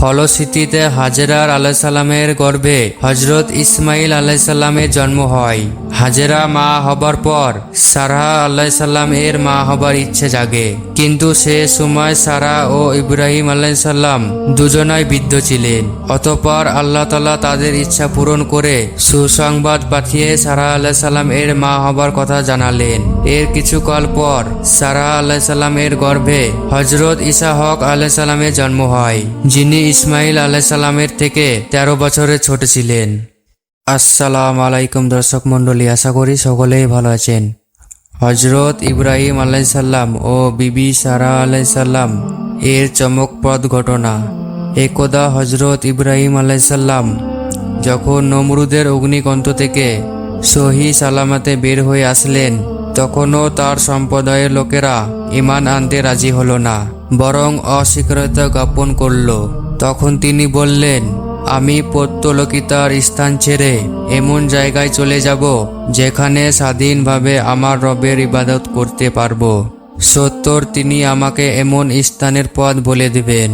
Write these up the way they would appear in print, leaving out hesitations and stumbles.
ফলশ্রুতিতে হাজেরা আলাইসাল্লামের গর্ভে হজরত ইসমাইল আলাইসাল্লামের জন্ম হয়। হাজেরা মা হবার পর সারা আলাইসাল্লাম এর মা হবার ইচ্ছে জাগে, কিন্তু সে সময় সারা ও ইব্রাহিম আলাইসাল্লাম দুজনাই বৃদ্ধ ছিলেন। অতঃপর আল্লাহ তাআলা তাদের ইচ্ছা পূরণ করে সুসংবাদ পাঠিয়ে সারা আলাইসাল্লাম এর মা হবার কথা জানালেন। এর কিছুকাল পর সারা আলাইসাল্লাম এর গর্ভে হজরত ইসাহক আলাইসাল্লামের জন্ম হয়, যিনি ইসমাইল আলাইসাল্লামের থেকে 13 বছরের ছোট ছিলেন। আসসালামু আলাইকুম দর্শক মণ্ডলী, আশা করি সকলেই ভালো আছেন। হজরত ইব্রাহিম আলাইসাল্লাম ও বিবি সারা আলাইসাল্লাম এর চমকপ্রদ ঘটনা। একদা হজরত ইব্রাহিম আলাইসাল্লাম যখন নমরুদের অগ্নিকণ্ঠ থেকে সহি সালামতে বের হয়ে আসলেন, তখনও তার সম্প্রদায়ের লোকেরা ঈমান আনতে রাজি হলো না, বরং অস্বীকারতা জ্ঞাপন করল। তখন তিনি বললেন, আমি পৌত্তলিকতার স্থান ছেড়ে এমন জায়গায় চলে যাব যেখানে স্বাধীনভাবে আমার রবের ইবাদত করতে পারবো। সত্তর তিনি আমাকে এমন স্থানের পথ বলে দিবেন।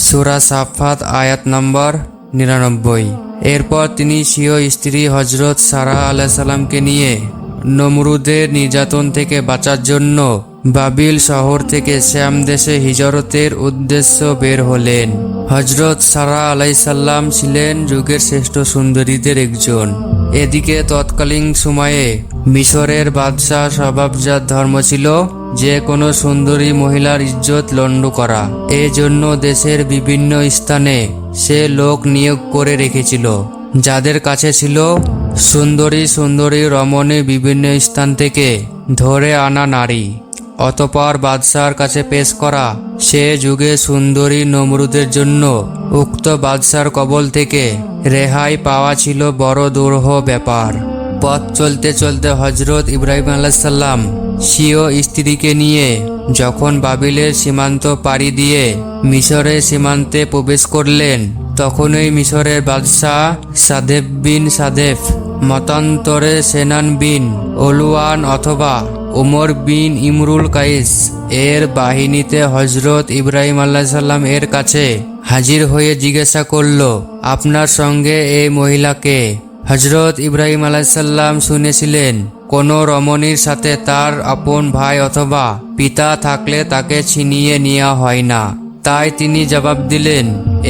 সূরা সাফফাত আয়াত নম্বর 99। এরপর তিনি স্বীয় স্ত্রী হজরত সারা আলাইসাল্লামকে নিয়ে নমরুদের নির্যাতন থেকে বাঁচার জন্য বাবিল শহর থেকে শ্যাম দেশে হিজরতের উদ্দেশ্য বের হলেন। হজরত সারা আলাইসাল্লাম ছিলেন যুগের শ্রেষ্ঠ সুন্দরীদের একজন। এদিকে তৎকালীন সময়ে মিশরের বাদশাহ স্বভাবজাত ধর্ম ছিল যে কোনো সুন্দরী মহিলার ইজ্জত লণ্ড করা। এজন্য দেশের বিভিন্ন স্থানে সে লোক নিয়োগ করে রেখেছিল, যাদের কাছে ছিল সুন্দরী রমণী বিভিন্ন স্থান থেকে ধরে আনা নারী। অতঃপর বাদশার কাছে পেশ করা সে যুগে সুন্দরী নমরুদের জন্য উক্ত বাদশার কবল থেকে রেহাই পাওয়া ছিল বড় দুরূহ ব্যাপার। পথ চলতে চলতে হজরত ইব্রাহিম আলাইসাল্লাম স্বীয় স্ত্রীকে নিয়ে যখন বাবিলের সীমান্ত পাড়ি দিয়ে মিশরের সীমান্তে প্রবেশ করলেন, তখনই মিশরের বাদশাহ সাদেফ বিন সাদেফ, মতান্তরে সেনান বিন ওলুয়ান অথবা উমর বিন ইমরুল কাইস এর বাহিনীতে হজরত ইব্রাহিম আলাইসাল্লাম এর কাছে হাজির হয়ে জিজ্ঞাসা করল, আপনার সঙ্গে এই মহিলাকে? হজরত ইব্রাহিম আলাইসাল্লাম শুনেছিলেন কোনো রমণীর সাথে তার আপন ভাই অথবা পিতা থাকলে তাকে ছিনিয়ে নেওয়া হয় না। তাই তিনি জবাব দিলেন,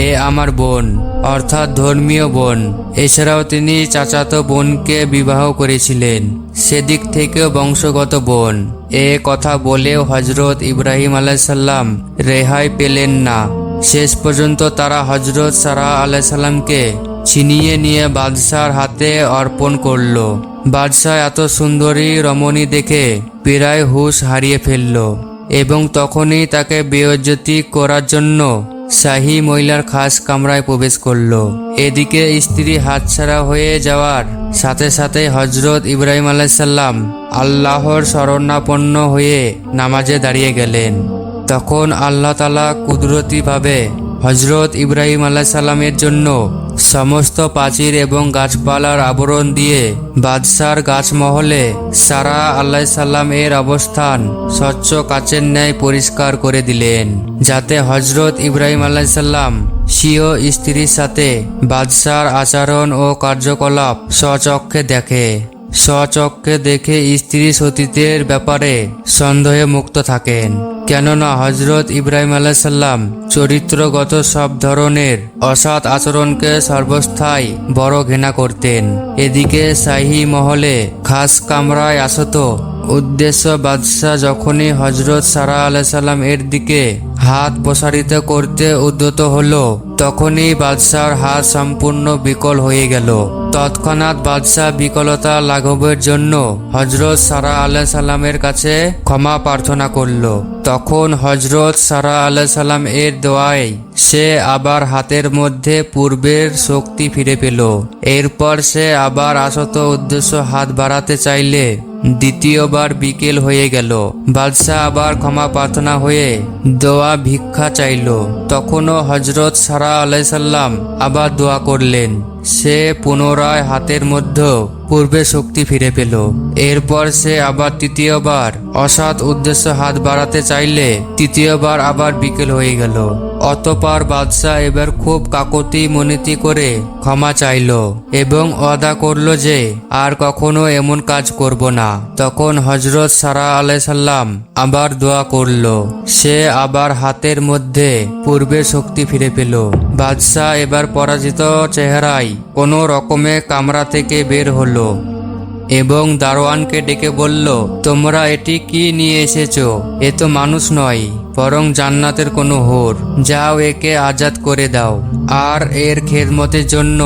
এ আমার বোন, অর্থাৎ ধর্মীয় বোন। এছাড়াও তিনি চাচাতো বোনকে বিবাহ করেছিলেন, সেদিক থেকেও বংশগত বোন। এ কথা বলেও হজরত ইব্রাহিম আলাইসাল্লাম রেহাই পেলেন না। শেষ পর্যন্ত তারা হজরত সারা আলাইসাল্লামকে ছিনিয়ে নিয়ে বাদশার হাতে অর্পণ করল। বাদশাহ এত সুন্দরী রমণী দেখে প্রায় হুঁশ হারিয়ে ফেলল এবং তখনই তাকে বেইজ্জতি করার জন্য শাহী মহিলার খাস কামরায় প্রবেশ করল। এদিকে স্ত্রী হাতছাড়া হয়ে যাওয়ার সাথে সাথে হজরত ইব্রাহিম আলাইসাল্লাম আল্লাহর শরণাপন্ন হয়ে নামাজে দাঁড়িয়ে গেলেন। তখন আল্লাহ তাআলা কুদরতিভাবে হজরত ইব্রাহিম আলাইসাল্লামের জন্য সমস্ত প্রাচীর এবং গাছপালার আবরণ দিয়ে বাদশার গাছমহলে সারা আলাইসাল্লাম এর অবস্থান স্বচ্ছ কাচের ন্যায় পরিষ্কার করে দিলেন, যাতে হজরত ইব্রাহিম আলাইসাল্লাম স্বীয় স্ত্রীর সাথে বাদশার আচরণ ও কার্যকলাপ স্বচক্ষে দেখে। স্বচক্ষে দেখে স্ত্রী সতীত্বের ব্যাপারে সন্দেহে মুক্ত থাকেন, কেননা হজরত ইব্রাহিম আলাইসাল্লাম চরিত্রগত সব ধরনের অসৎ আচরণকে সর্বস্থায় বড় ঘৃণা করতেন। এদিকে শাহী মহলে খাস কামরায় আসত উদ্দেশ্য বাদশাহ যখনই হজরত সারা আলাইসাল্লাম এর দিকে হাত প্রসারিত করতে উদ্যত হলো, তখনই বাদশার হাত সম্পূর্ণ বিকল হয়ে গেল। তৎক্ষণাৎ বাদশাহ বিকলতা লাঘবের জন্য হজরত সারা আলাইসাল্লামের কাছে ক্ষমা প্রার্থনা করল। তখন হজরত সারা আলাইসাল্লাম এর দোয়ায় সে আবার হাতের মধ্যে পূর্বের শক্তি ফিরে পেল। এরপর সে আবার আসত উদ্দেশ্য হাত বাড়াতে চাইলে দ্বিতীয়বার বিকেল হয়ে গেল। বাদশাহ আবার ক্ষমা প্রার্থনা হয়ে দোয়া ভিক্ষা চাইল। তখনও হজরত সারা আলাইসাল্লাম আবার দোয়া করলেন। সে পুনরায় হাতের মধ্যে পূর্বে শক্তি ফিরে পেল। এরপর সে আবার তৃতীয়বার অসৎ উদ্দেশ্য হাত বাড়াতে চাইলে তৃতীয়বার আবার বিকেল হয়ে গেল। অতঃপর বাদশাহ এবার খুব কাকুতি মিনতি করে ক্ষমা চাইল এবং ওয়াদা করলো যে আর কখনো এমন কাজ করব না। তখন হযরত সারা আলাইসাল্লাম আবার দোয়া করলো। সে আবার হাতের মধ্যে পূর্বের শক্তি ফিরে পেল। বাদশাহ এবার পরাজিত চেহারায় কোনো রকমে কামরা থেকে বের হলো এবং দারোয়ানকে ডেকে বলল, তোমরা এটি কি নিয়ে এসেছো? এ তো মানুষ নয়, বরং জান্নাতের কোনো হুর। যাও, একে আজাদ করে দাও আর এর খেদমতের জন্য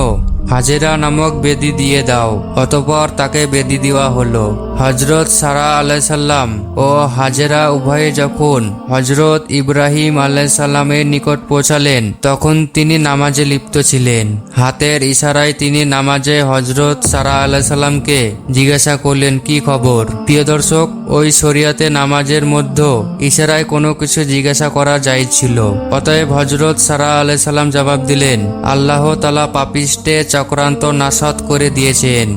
হাজেরা নামক বেদি দিয়ে দাও। অতঃপর তাকে বেদি দেওয়া হলো। হযরত সারা আলাইসাল্লাম ও হাজেরা উভয়ে যখন হযরত ইব্রাহিম আলাইসাল্লামের নিকট পৌঁছালেন, তখন তিনি নামাজে লিপ্ত ছিলেন। হাতের ইশারায় তিনি নামাজে হযরত সারা আলাইসাল্লামকে জিজ্ঞাসা করলেন, কি খবর? প্রিয় দর্শক, ওই শরিয়াতে নামাজের মধ্যে ইশারায় কোনো কিছু জিজ্ঞাসা করা জায়েজ ছিল। অতএব হযরত সারা আলাইসাল্লাম জবাব দিলেন, আল্লাহ তাআলা পাপিষ্ঠে চক্রান্ত নাশাত করে দিয়েছেন,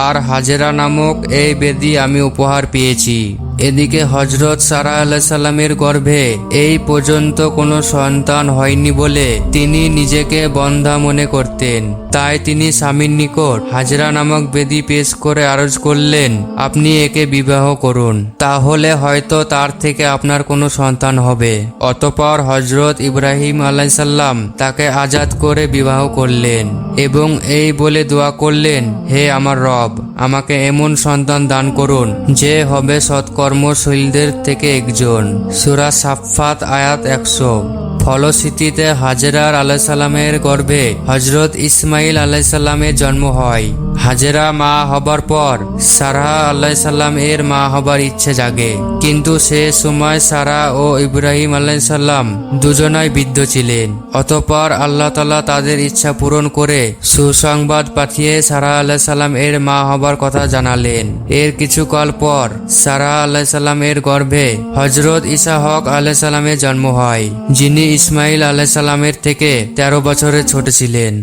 আর হাজেরা নামক এই বেদি আমি উপহার পেয়েছি। এদিকে হযরত সারা আলাইসাল্লামের গর্ভে এই পর্যন্ত কোনো সন্তান হয়নি বলে তিনি নিজেকে বন্ধা মনে করতেন। তাই তিনি স্বামীর নিকট হাজেরা নামক বেদি পেশ করে আরজ করলেন, আপনি একে বিবাহ করুন, তাহলে হয়তো তার থেকে আপনার কোনো সন্তান হবে। অতঃপর হযরত ইব্রাহিম আলাইসাল্লাম তাকে আজাদ করে বিবাহ করলেন এবং এই বলে দোয়া করলেন, হে আমার রব, আমাকে এমন সন্তান দান করুন যে হবে সৎকর্মশীলদের থেকে একজন। সূরা সাফফাত আয়াত 100। ফলশ্রুতিতে হাজেরা আলাইসাল্লামের গর্ভে হযরত ইসমাইল আলাইসাল্লামের জন্ম হয়। হাজেরা মা হবার পর সারা আলাইসাল্লাম এর মা হবার ইচ্ছে জাগে, কিন্তু সে সময় সারা ও ইব্রাহিম আলাইসাল্লাম দুজনাই বৃদ্ধ ছিলেন। অতঃপর আল্লাহ তাআলা তাদের ইচ্ছা পূরণ করে সুসংবাদ পাঠিয়ে সারা আলাইসাল্লাম এর মা হবার কথা জানালেন। এর কিছুকাল পর সারা আলাইসাল্লাম এর গর্ভে হযরত ইসহাক আলাইসাল্লামের জন্ম হয়, যিনি ইসমাইল আলাইসাল্লামের থেকে 13 বছরের ছোট ছিলেন।